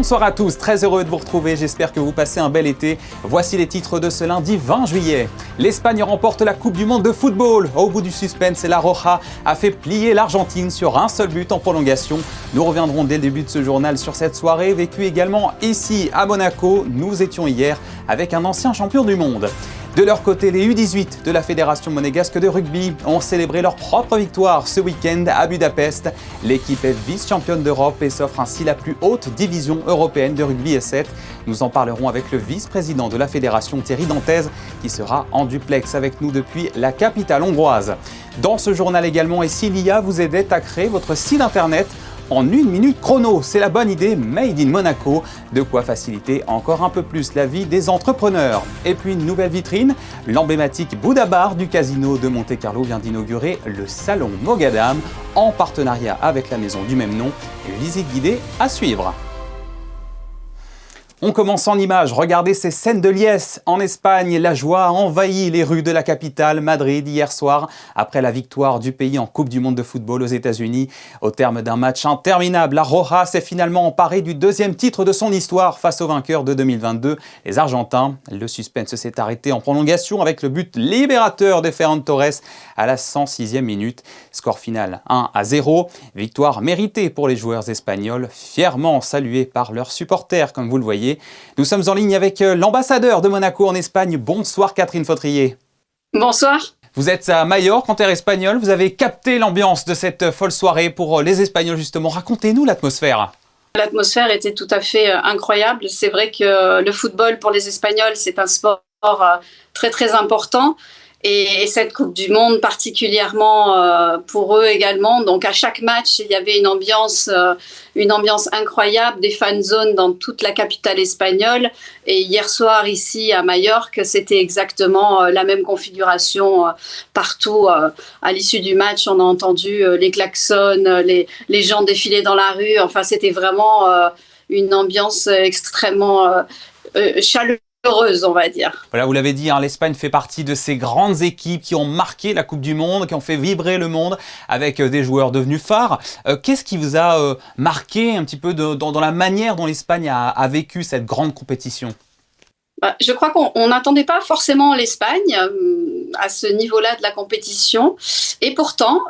Bonsoir à tous, très heureux de vous retrouver, j'espère que vous passez un bel été. Voici les titres de ce lundi 20 juillet. L'Espagne remporte la Coupe du Monde de football. Au bout du suspense, la Roja a fait plier l'Argentine sur un seul but en prolongation. Nous reviendrons dès le début de ce journal sur cette soirée, vécue également ici à Monaco. Nous étions hier avec un ancien champion du monde. De leur côté, les U18 de la Fédération monégasque de rugby ont célébré leur propre victoire ce week-end à Budapest. L'équipe est vice-championne d'Europe et s'offre ainsi la plus haute division européenne de rugby S7. Nous en parlerons avec le vice-président de la Fédération, Thierry Dantez, qui sera en duplex avec nous depuis la capitale hongroise. Dans ce journal également, et si l'IA vous aidait à créer votre site internet en 1 minute chrono, c'est la bonne idée Made in Monaco, de quoi faciliter encore un peu plus la vie des entrepreneurs. Et puis une nouvelle vitrine, l'emblématique Bouddha Bar du casino de Monte-Carlo vient d'inaugurer le salon Mogadam en partenariat avec la maison du même nom. Visite guidée à suivre. On commence en images, regardez ces scènes de liesse. En Espagne, la joie a envahi les rues de la capitale, Madrid, hier soir, après la victoire du pays en Coupe du Monde de football aux États-Unis. Au terme d'un match interminable, la Roja s'est finalement emparée du deuxième titre de son histoire face aux vainqueurs de 2022, les Argentins. Le suspense s'est arrêté en prolongation avec le but libérateur de Ferran Torres à la 106e minute. Score final 1-0, victoire méritée pour les joueurs espagnols, fièrement salués par leurs supporters, comme vous le voyez. Nous sommes en ligne avec l'ambassadeur de Monaco en Espagne. Bonsoir Catherine Fautrier. Bonsoir. Vous êtes à Majorque, en terre espagnole. Vous avez capté l'ambiance de cette folle soirée pour les Espagnols justement. Racontez-nous l'atmosphère. L'atmosphère était tout à fait incroyable. C'est vrai que le football pour les Espagnols, c'est un sport très très important. Et cette Coupe du Monde particulièrement pour eux également. Donc à chaque match, il y avait une ambiance incroyable, des fan zones dans toute la capitale espagnole. Et hier soir ici à Majorque, c'était exactement la même configuration partout. À l'issue du match, on a entendu les klaxons, les gens défiler dans la rue. Enfin, c'était vraiment une ambiance extrêmement chaleureuse, on va dire. Voilà, vous l'avez dit, l'Espagne fait partie de ces grandes équipes qui ont marqué la Coupe du Monde, qui ont fait vibrer le monde avec des joueurs devenus phares. Qu'est-ce qui vous a marqué un petit peu dans la manière dont l'Espagne a vécu cette grande compétition ? Je crois qu'on n'attendait pas forcément l'Espagne à ce niveau-là de la compétition. Et pourtant,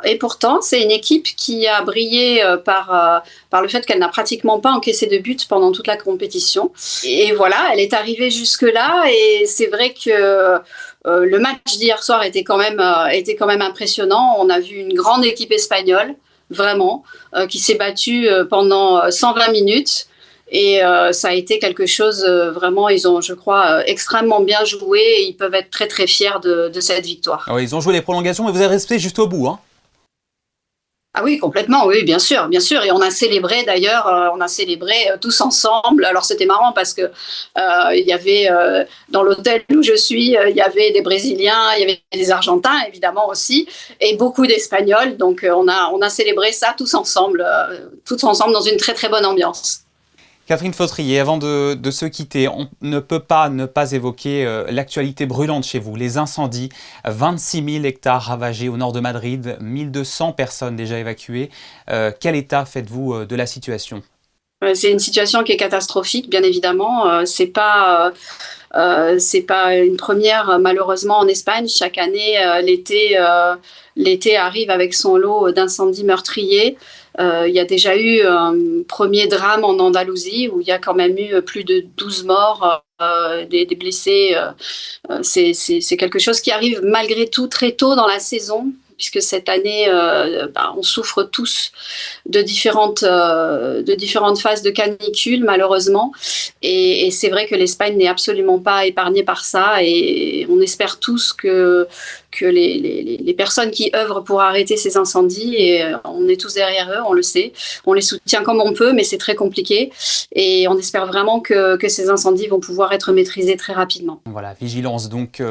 c'est une équipe qui a brillé par le fait qu'elle n'a pratiquement pas encaissé de but pendant toute la compétition. Et voilà, elle est arrivée jusque-là. Et c'est vrai que le match d'hier soir était quand même impressionnant. On a vu une grande équipe espagnole, vraiment, qui s'est battue pendant 120 minutes. Et ça a été quelque chose, vraiment, ils ont, je crois, extrêmement bien joué et ils peuvent être très très fiers de cette victoire. Oui, ils ont joué les prolongations, mais vous êtes resté juste au bout, hein ? Ah oui, complètement, oui, bien sûr. Et on a célébré d'ailleurs, tous ensemble. Alors c'était marrant parce que il y avait dans l'hôtel où je suis, il y avait des Brésiliens, il y avait des Argentins évidemment aussi, et beaucoup d'Espagnols. Donc on a célébré ça tous ensemble dans une très très bonne ambiance. Catherine Fautrier, avant de se quitter, on ne peut pas ne pas évoquer l'actualité brûlante chez vous, les incendies, 26 000 hectares ravagés au nord de Madrid, 1200 personnes déjà évacuées. Quel état faites-vous de la situation ? C'est une situation qui est catastrophique, bien évidemment. C'est pas une première, malheureusement, en Espagne. Chaque année, l'été arrive avec son lot d'incendies meurtriers. Il y a déjà eu un premier drame en Andalousie où il y a quand même eu plus de 12 morts, des blessés. C'est quelque chose qui arrive malgré tout très tôt dans la saison, puisque cette année, on souffre tous de différentes phases de canicule, malheureusement. Et c'est vrai que l'Espagne n'est absolument pas épargnée par ça. Et on espère tous que les personnes qui œuvrent pour arrêter ces incendies, et on est tous derrière eux, on le sait, on les soutient comme on peut, mais c'est très compliqué. Et on espère vraiment que ces incendies vont pouvoir être maîtrisés très rapidement. Voilà, vigilance donc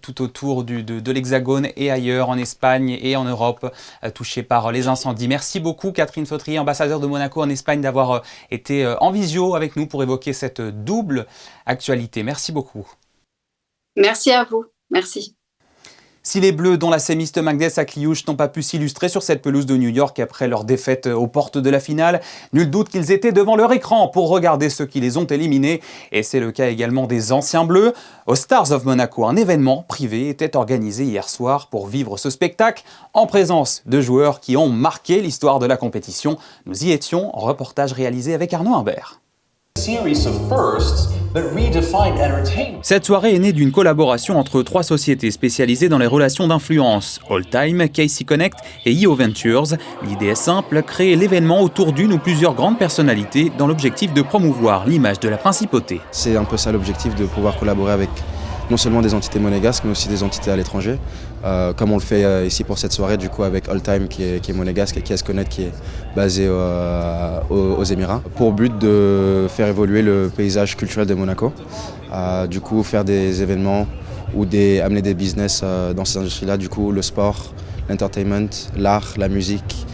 tout autour de l'Hexagone et ailleurs, en Espagne et en Europe, touchés par les incendies. Merci beaucoup Catherine Fautrier, ambassadeur de Monaco en Espagne, d'avoir été en visio avec nous pour évoquer cette double actualité. Merci beaucoup. Merci à vous. Merci. Si les Bleus, dont la sémiste Magnès Akliouche, n'ont pas pu s'illustrer sur cette pelouse de New York après leur défaite aux portes de la finale, nul doute qu'ils étaient devant leur écran pour regarder ceux qui les ont éliminés. Et c'est le cas également des anciens Bleus. Au Stars of Monaco, un événement privé était organisé hier soir pour vivre ce spectacle en présence de joueurs qui ont marqué l'histoire de la compétition. Nous y étions, reportage réalisé avec Arnaud Imbert. Cette soirée est née d'une collaboration entre 3 sociétés spécialisées dans les relations d'influence, Alltime, Casey Connect et IO Ventures. L'idée est simple, créer l'événement autour d'une ou plusieurs grandes personnalités dans l'objectif de promouvoir l'image de la principauté. C'est un peu ça l'objectif, de pouvoir collaborer avec non seulement des entités monégasques mais aussi des entités à l'étranger, comme on le fait ici pour cette soirée du coup avec Alltime qui est monégasque et Casey Connect qui est basé aux Émirats, pour but de faire évoluer le paysage culturel de Monaco, du coup faire des événements ou amener des business dans ces industries-là, du coup le sport, l'entertainment, l'art, la musique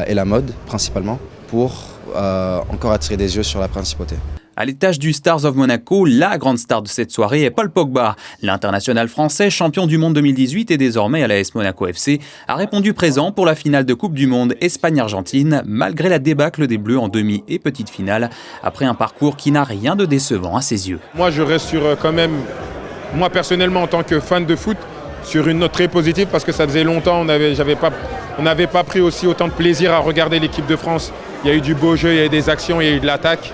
et la mode principalement, pour encore attirer des yeux sur la principauté. À l'étage du Stars of Monaco, la grande star de cette soirée est Paul Pogba. L'international français, champion du monde 2018 et désormais à l'AS Monaco FC, a répondu présent pour la finale de Coupe du Monde Espagne-Argentine, malgré la débâcle des Bleus en demi et petite finale, après un parcours qui n'a rien de décevant à ses yeux. Moi, je reste sur quand même, moi personnellement en tant que fan de foot, sur une note très positive parce que ça faisait longtemps, on n'avait pas pris aussi autant de plaisir à regarder l'équipe de France. Il y a eu du beau jeu, il y a eu des actions, il y a eu de l'attaque.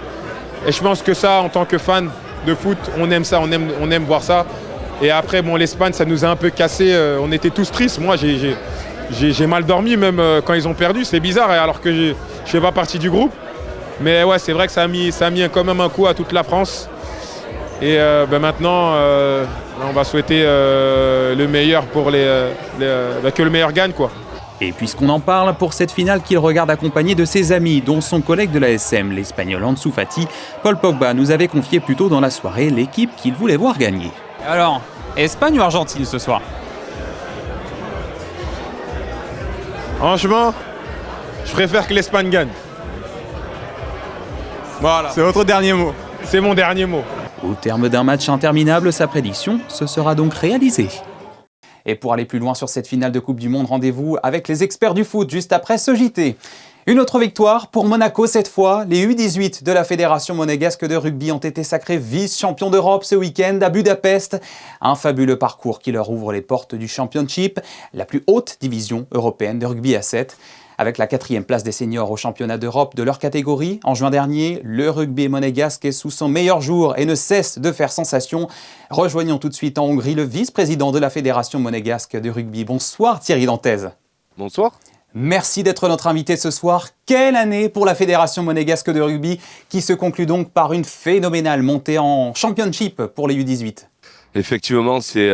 Et je pense que ça, en tant que fan de foot, on aime ça, on aime voir ça. Et après, bon, l'Espagne, ça nous a un peu cassé. On était tous tristes. Moi, j'ai mal dormi même quand ils ont perdu. C'est bizarre, alors que je ne fais pas partie du groupe. Mais ouais, c'est vrai que ça a mis quand même un coup à toute la France. Et maintenant, on va souhaiter le meilleur pour que le meilleur gagne, quoi. Et puisqu'on en parle, pour cette finale qu'il regarde accompagné de ses amis, dont son collègue de l'ASM, l'Espagnol Ansu Fati, Paul Pogba nous avait confié plus tôt dans la soirée l'équipe qu'il voulait voir gagner. Alors, Espagne ou Argentine ce soir ? Franchement, je préfère que l'Espagne gagne. Voilà. C'est votre dernier mot. C'est mon dernier mot. Au terme d'un match interminable, sa prédiction se sera donc réalisée. Et pour aller plus loin sur cette finale de Coupe du Monde, rendez-vous avec les experts du foot juste après ce JT. Une autre victoire pour Monaco cette fois. Les U18 de la Fédération monégasque de rugby ont été sacrés vice-champions d'Europe ce week-end à Budapest. Un fabuleux parcours qui leur ouvre les portes du Championship, la plus haute division européenne de rugby à 7. Avec la 4e place des seniors au championnat d'Europe de leur catégorie, en juin dernier, le rugby monégasque est sous son meilleur jour et ne cesse de faire sensation. Rejoignons tout de suite en Hongrie le vice-président de la Fédération monégasque de rugby. Bonsoir Thierry Dantez. Bonsoir. Merci d'être notre invité ce soir. Quelle année pour la Fédération monégasque de rugby qui se conclut donc par une phénoménale montée en Championship pour les U18. Effectivement, c'est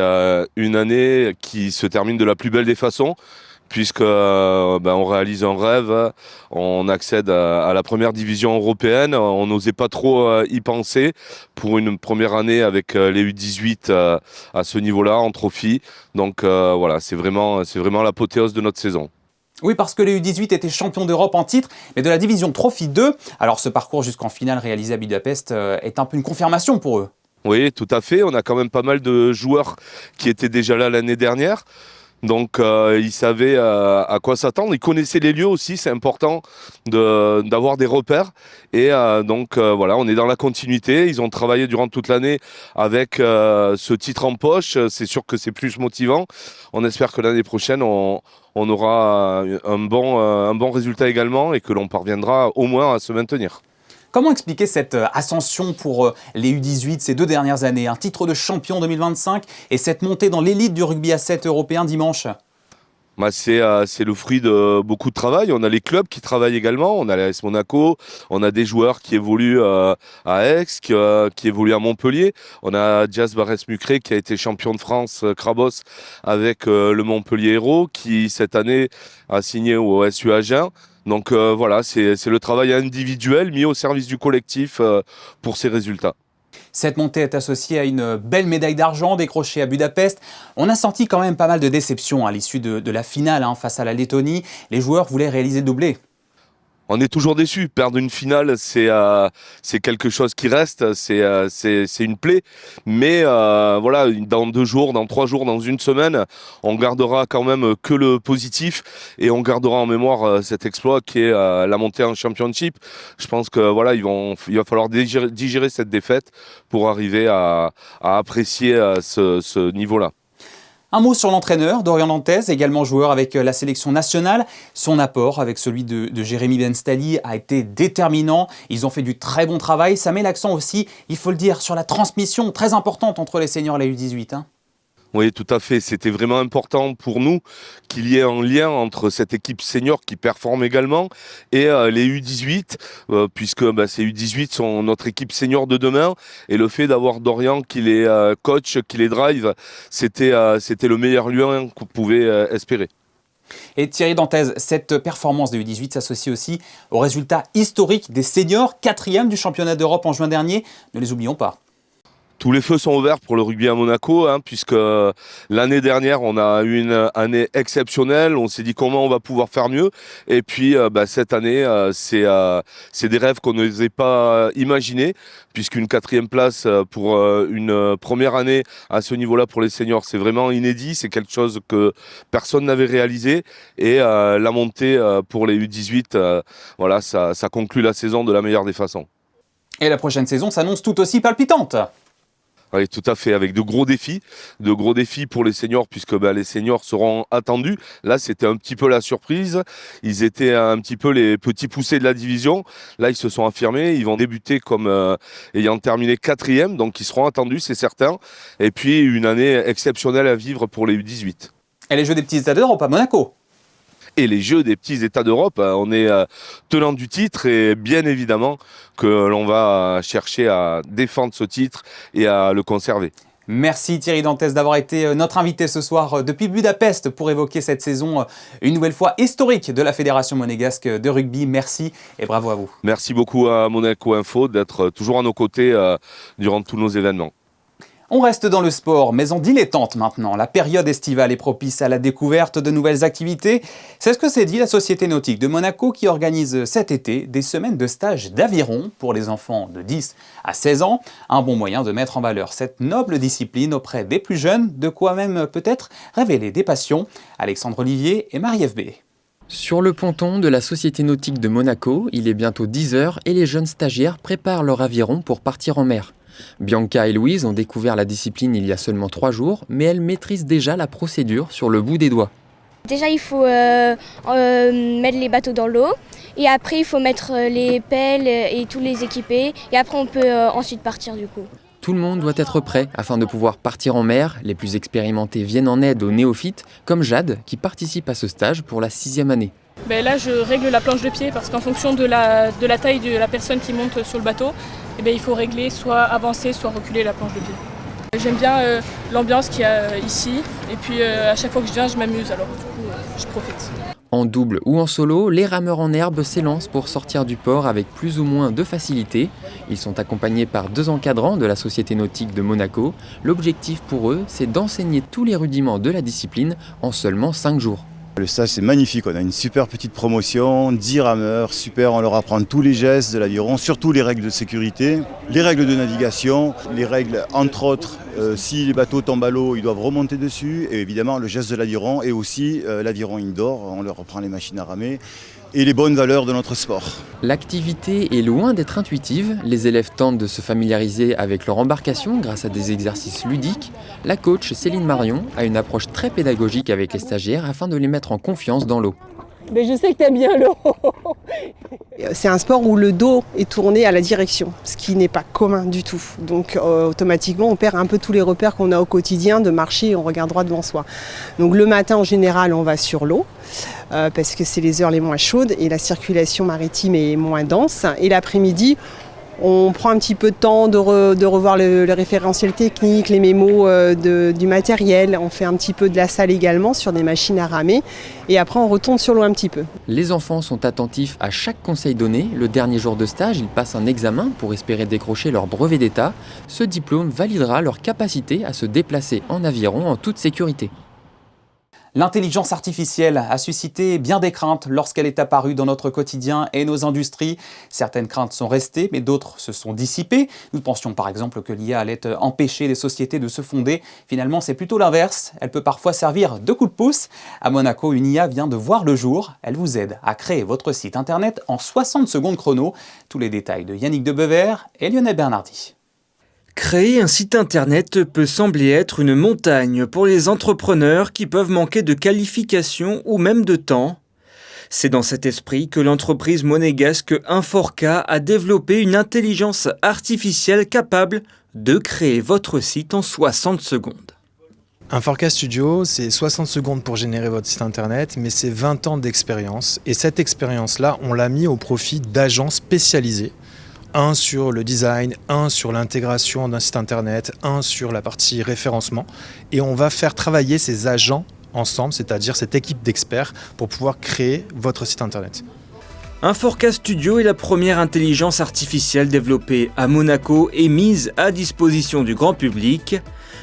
une année qui se termine de la plus belle des façons, puisque on réalise un rêve, on accède à la première division européenne. On n'osait pas trop y penser pour une première année avec les U18 à ce niveau-là, en trophy. Donc voilà, c'est vraiment l'apothéose de notre saison. Oui, parce que les U18 étaient champions d'Europe en titre, mais de la division Trophy 2. Alors ce parcours jusqu'en finale réalisé à Budapest est un peu une confirmation pour eux. Oui, tout à fait. On a quand même pas mal de joueurs qui étaient déjà là l'année dernière. Donc ils savaient à quoi s'attendre, ils connaissaient les lieux aussi, c'est important d'avoir des repères. Et voilà, on est dans la continuité, ils ont travaillé durant toute l'année avec ce titre en poche, c'est sûr que c'est plus motivant. On espère que l'année prochaine on aura un bon résultat également et que l'on parviendra au moins à se maintenir. Comment expliquer cette ascension pour les U18 ces 2 dernières années? Un titre de champion 2025 et cette montée dans l'élite du rugby à 7 européen dimanche? C'est le fruit de beaucoup de travail. On a les clubs qui travaillent également. On a l'AS Monaco, on a des joueurs qui évoluent à Aix, qui évoluent à Montpellier. On a Diaz Barès-Mucré qui a été champion de France Crabos avec le Montpellier Hérault, qui cette année a signé au SU Agen. Donc voilà, c'est le travail individuel mis au service du collectif pour ces résultats. Cette montée est associée à une belle médaille d'argent décrochée à Budapest. On a senti quand même pas mal de déceptions à l'issue de la finale face à la Lettonie. Les joueurs voulaient réaliser le doublé. On est toujours déçu. Perdre une finale, c'est quelque chose qui reste, c'est une plaie. Mais voilà, dans 2 jours, dans 3 jours, dans une semaine, on gardera quand même que le positif et on gardera en mémoire cet exploit qui est la montée en Championship. Je pense que voilà, il va falloir digérer cette défaite pour arriver à apprécier ce niveau-là. Un mot sur l'entraîneur, Dorian Dantès, également joueur avec la sélection nationale. Son apport avec celui de Jérémy Ben-Stally a été déterminant. Ils ont fait du très bon travail. Ça met l'accent aussi, il faut le dire, sur la transmission très importante entre les seniors et la U18. Oui, tout à fait. C'était vraiment important pour nous qu'il y ait un lien entre cette équipe senior qui performe également et les U18, puisque ces U18 sont notre équipe senior de demain. Et le fait d'avoir Dorian qui les coach, qui les drive, c'était le meilleur lien qu'on pouvait espérer. Et Thierry Dantès, cette performance des U18 s'associe aussi au résultat historique des seniors, 4e du championnat d'Europe en juin dernier. Ne les oublions pas. Tous les feux sont ouverts pour le rugby à Monaco, puisque l'année dernière, on a eu une année exceptionnelle. On s'est dit comment on va pouvoir faire mieux. Et puis, cette année, c'est des rêves qu'on n'osait pas imaginer, puisqu'une 4e place pour une première année à ce niveau-là pour les seniors, c'est vraiment inédit. C'est quelque chose que personne n'avait réalisé. Et la montée pour les U18, voilà, ça conclut la saison de la meilleure des façons. Et la prochaine saison s'annonce tout aussi palpitante. Oui, tout à fait, avec de gros défis pour les seniors, puisque les seniors seront attendus. Là, c'était un petit peu la surprise. Ils étaient un petit peu les petits poussés de la division. Là, ils se sont affirmés. Ils vont débuter comme ayant terminé 4e, donc ils seront attendus, c'est certain. Et puis, une année exceptionnelle à vivre pour les U18. Et les Jeux des petits États d'Europe à Monaco. Et les Jeux des petits États d'Europe, on est tenant du titre et bien évidemment que l'on va chercher à défendre ce titre et à le conserver. Merci Thierry Dantès d'avoir été notre invité ce soir depuis Budapest pour évoquer cette saison une nouvelle fois historique de la Fédération monégasque de rugby. Merci et bravo à vous. Merci beaucoup à Monaco Info d'être toujours à nos côtés durant tous nos événements. On reste dans le sport, mais en dilettante maintenant. La période estivale est propice à la découverte de nouvelles activités. C'est ce que s'est dit la Société nautique de Monaco qui organise cet été des semaines de stage d'aviron pour les enfants de 10 à 16 ans. Un bon moyen de mettre en valeur cette noble discipline auprès des plus jeunes, de quoi même peut-être révéler des passions. Alexandre Olivier et Marie-Ève B. Sur le ponton de la Société nautique de Monaco, il est bientôt 10 h et les jeunes stagiaires préparent leur aviron pour partir en mer. Bianca et Louise ont découvert la discipline il y a seulement 3 jours, mais elles maîtrisent déjà la procédure sur le bout des doigts. Déjà, il faut mettre les bateaux dans l'eau et après, il faut mettre les pelles et tous les équiper et après, on peut ensuite partir du coup. Tout le monde doit être prêt afin de pouvoir partir en mer. Les plus expérimentés viennent en aide aux néophytes, comme Jade, qui participe à ce stage pour la 6e année. Là, je règle la planche de pied parce qu'en fonction de la taille de la personne qui monte sur le bateau, il faut régler soit avancer, soit reculer la planche de pied. J'aime bien l'ambiance qu'il y a ici et puis à chaque fois que je viens, je m'amuse, alors du coup, je profite. En double ou en solo, les rameurs en herbe s'élancent pour sortir du port avec plus ou moins de facilité. Ils sont accompagnés par 2 encadrants de la Société nautique de Monaco. L'objectif pour eux, c'est d'enseigner tous les rudiments de la discipline en seulement 5 jours. Le stage c'est magnifique, on a une super petite promotion, 10 rameurs, super, on leur apprend tous les gestes de l'aviron, surtout les règles de sécurité, les règles de navigation, les règles entre autres, si les bateaux tombent à l'eau, ils doivent remonter dessus, et évidemment le geste de l'aviron et aussi l'aviron indoor, on leur apprend les machines à ramer et les bonnes valeurs de notre sport. L'activité est loin d'être intuitive, les élèves tentent de se familiariser avec leur embarcation grâce à des exercices ludiques. La coach Céline Marion a une approche très pédagogique avec les stagiaires afin de les mettre en confiance dans l'eau. Mais je sais que tu aimes bien l'eau. C'est un sport où le dos est tourné à la direction, ce qui n'est pas commun du tout. Donc automatiquement, on perd un peu tous les repères qu'on a au quotidien de marcher et on regarde droit devant soi. Donc le matin, en général, on va sur l'eau parce que c'est les heures les moins chaudes et la circulation maritime est moins dense. Et l'après-midi, on prend un petit peu de temps de revoir le référentiel technique, les mémos du matériel. On fait un petit peu de la salle également sur des machines à ramer. Et après, on retourne sur l'eau un petit peu. Les enfants sont attentifs à chaque conseil donné. Le dernier jour de stage, ils passent un examen pour espérer décrocher leur brevet d'État. Ce diplôme validera leur capacité à se déplacer en aviron en toute sécurité. L'intelligence artificielle a suscité bien des craintes lorsqu'elle est apparue dans notre quotidien et nos industries. Certaines craintes sont restées, mais d'autres se sont dissipées. Nous pensions par exemple que l'IA allait empêcher les sociétés de se fonder. Finalement, c'est plutôt l'inverse. Elle peut parfois servir de coup de pouce. À Monaco, une IA vient de voir le jour. Elle vous aide à créer votre site internet en 60 secondes chrono. Tous les détails de Yannick Debever et Lionel Bernardi. Créer un site internet peut sembler être une montagne pour les entrepreneurs qui peuvent manquer de qualification ou même de temps. C'est dans cet esprit que l'entreprise monégasque Inforca a développé une intelligence artificielle capable de créer votre site en 60 secondes. Inforca Studio, c'est 60 secondes pour générer votre site internet, mais c'est 20 ans d'expérience. Et cette expérience-là, on l'a mis au profit d'agents spécialisés. Un sur le design, un sur l'intégration d'un site internet, un sur la partie référencement. Et on va faire travailler ces agents ensemble, c'est-à-dire cette équipe d'experts, pour pouvoir créer votre site internet. Inforca Studio est la première intelligence artificielle développée à Monaco et mise à disposition du grand public.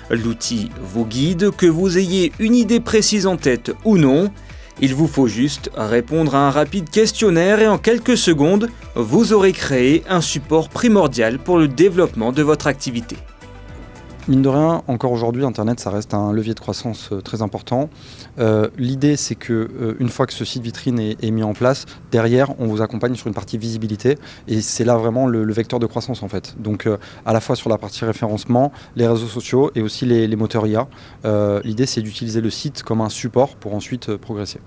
L'outil vous guide, que vous ayez une idée précise en tête ou non. Il vous faut juste répondre à un rapide questionnaire et en quelques secondes, vous aurez créé un support primordial pour le développement de votre activité. Mine de rien, encore aujourd'hui, Internet, ça reste un levier de croissance très important. L'idée, c'est qu'une fois que ce site vitrine est mis en place, derrière, on vous accompagne sur une partie visibilité. Et c'est là vraiment le vecteur de croissance, en fait. Donc, à la fois sur la partie référencement, les réseaux sociaux et aussi les moteurs IA. L'idée, c'est d'utiliser le site comme un support pour ensuite progresser.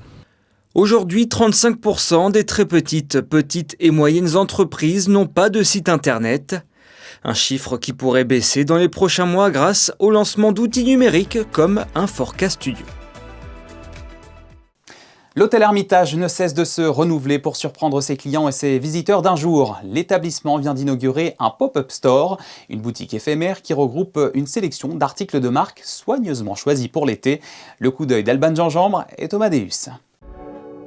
Aujourd'hui, 35% des très petites et moyennes entreprises n'ont pas de site internet. Un chiffre qui pourrait baisser dans les prochains mois grâce au lancement d'outils numériques comme Inforca Studio. L'hôtel Hermitage ne cesse de se renouveler pour surprendre ses clients et ses visiteurs d'un jour. L'établissement vient d'inaugurer un pop-up store, une boutique éphémère qui regroupe une sélection d'articles de marque soigneusement choisis pour l'été. Le coup d'œil d'Alban Gingembre et Thomas Deus.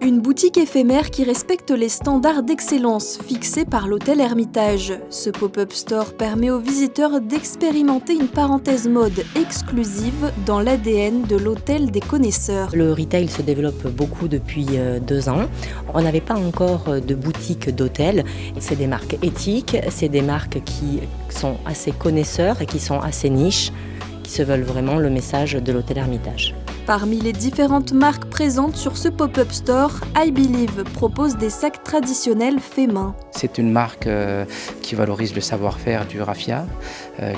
Une boutique éphémère qui respecte les standards d'excellence fixés par l'hôtel Hermitage. Ce pop-up store permet aux visiteurs d'expérimenter une parenthèse mode exclusive dans l'ADN de l'hôtel des connaisseurs. Le retail se développe beaucoup depuis 2 ans. On n'avait pas encore de boutique d'hôtel. C'est des marques éthiques, c'est des marques qui sont assez connaisseurs et qui sont assez niches, qui se veulent vraiment le message de l'hôtel Hermitage. Parmi les différentes marques présentes sur ce pop-up store, I Believe propose des sacs traditionnels faits main. C'est une marque qui valorise le savoir-faire du raffia,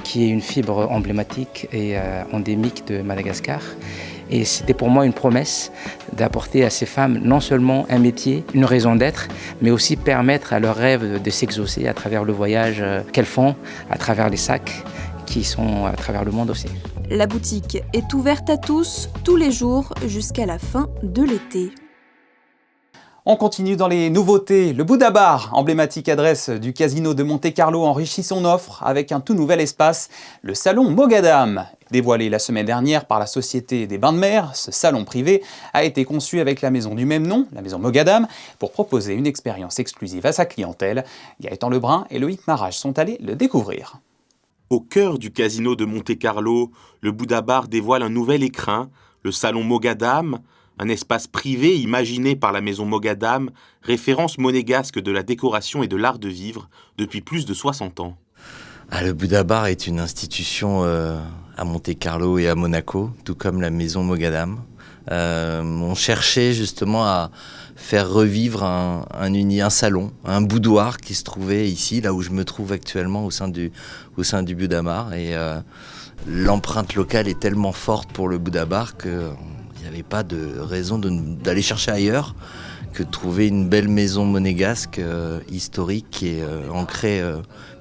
qui est une fibre emblématique et endémique de Madagascar. Et c'était pour moi une promesse d'apporter à ces femmes non seulement un métier, une raison d'être, mais aussi permettre à leurs rêves de s'exaucer à travers le voyage qu'elles font, à travers les sacs qui sont à travers le monde aussi. La boutique est ouverte à tous les jours jusqu'à la fin de l'été. On continue dans les nouveautés. Le Bouddha Bar, emblématique adresse du casino de Monte-Carlo, enrichit son offre avec un tout nouvel espace, le salon Mogadam. Dévoilé la semaine dernière par la Société des Bains de Mer, ce salon privé a été conçu avec la maison du même nom, la maison Mogadam, pour proposer une expérience exclusive à sa clientèle. Gaëtan Lebrun et Loïc Marage sont allés le découvrir. Au cœur du casino de Monte-Carlo, le Bouddha Bar dévoile un nouvel écrin, le salon Mogadam, un espace privé imaginé par la maison Mogadam, référence monégasque de la décoration et de l'art de vivre depuis plus de 60 ans. Le Bouddha Bar est une institution à Monte-Carlo et à Monaco, tout comme la maison Mogadam. On cherchait justement à faire revivre un salon, un boudoir qui se trouvait ici, là où je me trouve actuellement au sein du Bouddha Bar. Et l'empreinte locale est tellement forte pour le Bouddha Bar qu'il n'y avait pas de raison d'aller chercher ailleurs que de trouver une belle maison monégasque historique qui est ancrée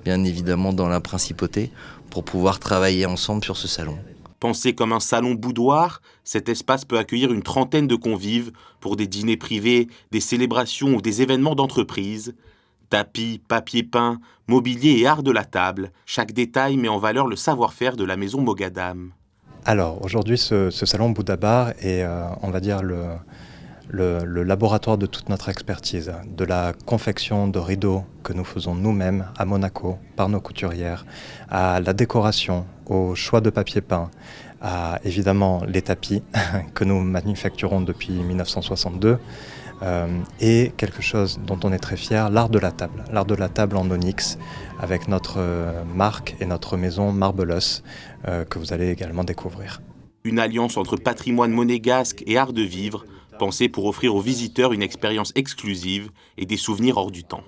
bien évidemment dans la principauté pour pouvoir travailler ensemble sur ce salon. Pensé comme un salon boudoir, cet espace peut accueillir une trentaine de convives pour des dîners privés, des célébrations ou des événements d'entreprise. Tapis, papier peint, mobilier et art de la table, chaque détail met en valeur le savoir-faire de la maison Mogadam. Alors aujourd'hui, ce salon Bouddha Bar est, on va dire, le laboratoire de toute notre expertise, de la confection de rideaux que nous faisons nous-mêmes à Monaco par nos couturières, à la décoration, au choix de papier peint, à évidemment les tapis que nous manufacturons depuis 1962, et quelque chose dont on est très fier, l'art de la table en onyx, avec notre marque et notre maison Marbelos, que vous allez également découvrir. Une alliance entre patrimoine monégasque et art de vivre, pensée pour offrir aux visiteurs une expérience exclusive et des souvenirs hors du temps.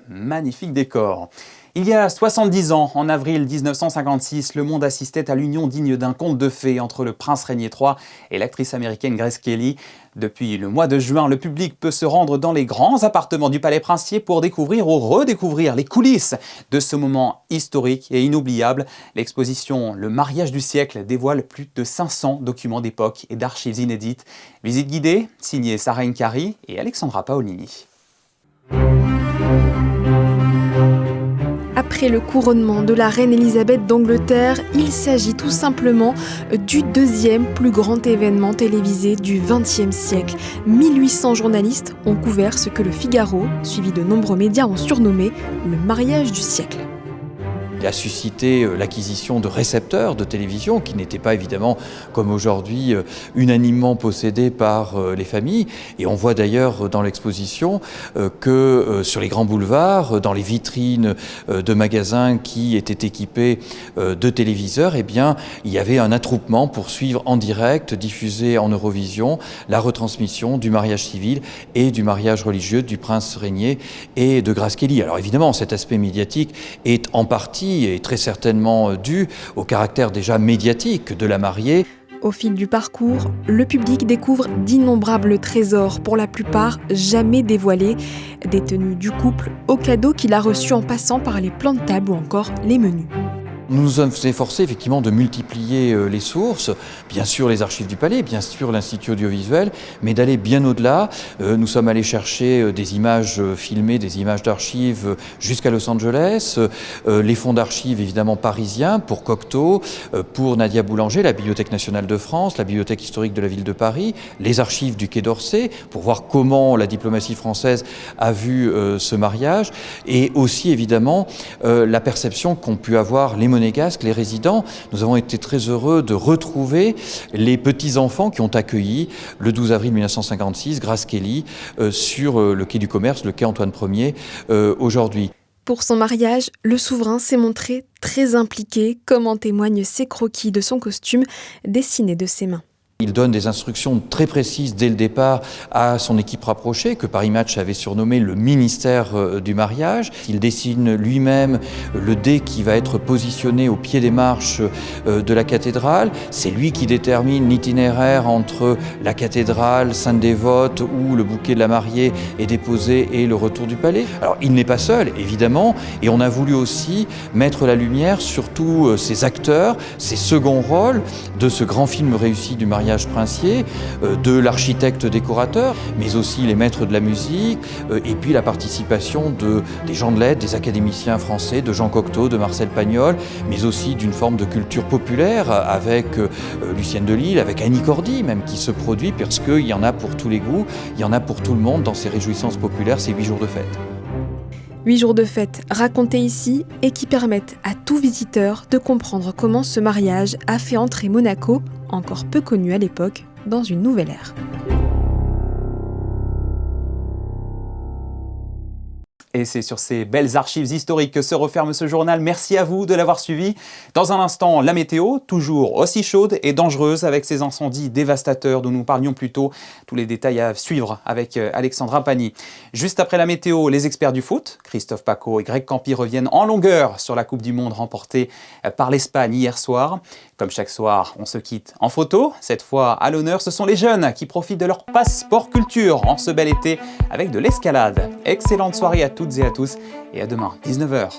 Magnifique décor. Il y a 70 ans, en avril 1956, le monde assistait à l'union digne d'un conte de fées entre le prince Rainier III et l'actrice américaine Grace Kelly. Depuis le mois de juin, le public peut se rendre dans les grands appartements du Palais Princier pour découvrir ou redécouvrir les coulisses de ce moment historique et inoubliable. L'exposition Le mariage du siècle dévoile plus de 500 documents d'époque et d'archives inédites. Visite guidée, signée Sarah Nkari et Alexandra Paolini. Après le couronnement de la reine Elisabeth d'Angleterre, il s'agit tout simplement du deuxième plus grand événement télévisé du XXe siècle. 1800 journalistes ont couvert ce que le Figaro, suivi de nombreux médias, ont surnommé le mariage du siècle. Il a suscité l'acquisition de récepteurs de télévision qui n'étaient pas évidemment comme aujourd'hui unanimement possédés par les familles. Et on voit d'ailleurs dans l'exposition que sur les grands boulevards, dans les vitrines de magasins qui étaient équipés de téléviseurs, eh bien, il y avait un attroupement pour suivre en direct, diffusé en Eurovision, la retransmission du mariage civil et du mariage religieux du prince Rainier et de Grace Kelly. Alors évidemment, cet aspect médiatique est en partie et très certainement dû au caractère déjà médiatique de la mariée. Au fil du parcours, le public découvre d'innombrables trésors, pour la plupart jamais dévoilés, des tenues du couple aux cadeaux qu'il a reçus en passant par les plans de table ou encore les menus. Nous nous sommes efforcés effectivement de multiplier les sources, bien sûr les archives du Palais, bien sûr l'Institut audiovisuel, mais d'aller bien au-delà. Nous sommes allés chercher des images filmées, des images d'archives jusqu'à Los Angeles, les fonds d'archives évidemment parisiens pour Cocteau, pour Nadia Boulanger, la Bibliothèque nationale de France, la Bibliothèque historique de la ville de Paris, les archives du Quai d'Orsay pour voir comment la diplomatie française a vu ce mariage, et aussi évidemment la perception qu'ont pu avoir les monégasques, les résidents. Nous avons été très heureux de retrouver les petits-enfants qui ont accueilli le 12 avril 1956 Grace Kelly sur le quai du commerce, le quai Antoine Ier aujourd'hui. Pour son mariage, le souverain s'est montré très impliqué, comme en témoignent ces croquis de son costume dessinés de ses mains. Il donne des instructions très précises dès le départ à son équipe rapprochée, que Paris Match avait surnommé le ministère du mariage. Il dessine lui-même le dé qui va être positionné au pied des marches de la cathédrale. C'est lui qui détermine l'itinéraire entre la cathédrale Sainte-Dévote, où le bouquet de la mariée est déposé, et le retour du palais. Alors il n'est pas seul, évidemment, et on a voulu aussi mettre la lumière sur tous ces acteurs, ces seconds rôles de ce grand film réussi du mariage princier, de l'architecte décorateur, mais aussi les maîtres de la musique, et puis la participation des gens de lettres, des académiciens français, de Jean Cocteau, de Marcel Pagnol, mais aussi d'une forme de culture populaire avec Lucienne de Lille, avec Annie Cordy même qui se produit, parce qu'il y en a pour tous les goûts, il y en a pour tout le monde dans ces réjouissances populaires, ces 8 jours de fête. 8 jours de fête racontés ici et qui permettent à tout visiteur de comprendre comment ce mariage a fait entrer Monaco, encore peu connu à l'époque, dans une nouvelle ère. Et c'est sur ces belles archives historiques que se referme ce journal. Merci à vous de l'avoir suivi. Dans un instant, la météo, toujours aussi chaude et dangereuse avec ces incendies dévastateurs dont nous parlions plus tôt. Tous les détails à suivre avec Alexandra Pani. Juste après la météo, les experts du foot, Christophe Paco et Greg Campi reviennent en longueur sur la Coupe du Monde remportée par l'Espagne hier soir. Comme chaque soir, on se quitte en photo. Cette fois, à l'honneur, ce sont les jeunes qui profitent de leur passeport culture en ce bel été avec de l'escalade. Excellente soirée à toutes et à tous et à demain, 19h.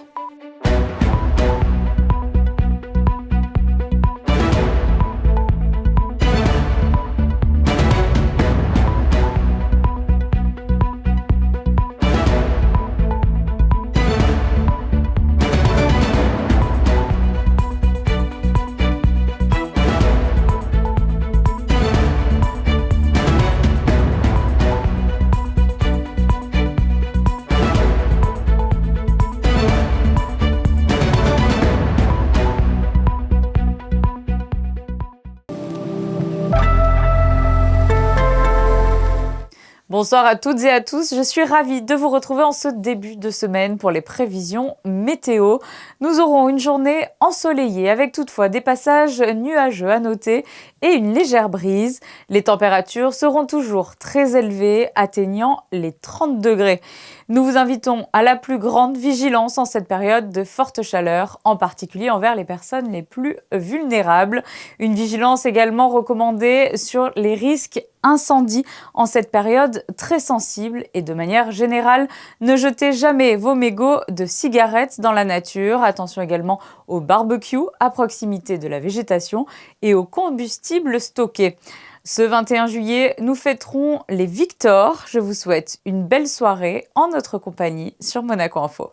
Bonsoir à toutes et à tous, je suis ravie de vous retrouver en ce début de semaine pour les prévisions météo. Nous aurons une journée ensoleillée avec toutefois des passages nuageux à noter et une légère brise. Les températures seront toujours très élevées, atteignant les 30 degrés. Nous vous invitons à la plus grande vigilance en cette période de forte chaleur, en particulier envers les personnes les plus vulnérables. Une vigilance également recommandée sur les risques incendie en cette période très sensible et de manière générale, ne jetez jamais vos mégots de cigarettes dans la nature. Attention également au barbecue à proximité de la végétation et aux combustibles stockés. Ce 21 juillet, nous fêterons les Victoires. Je vous souhaite une belle soirée en notre compagnie sur Monaco Info.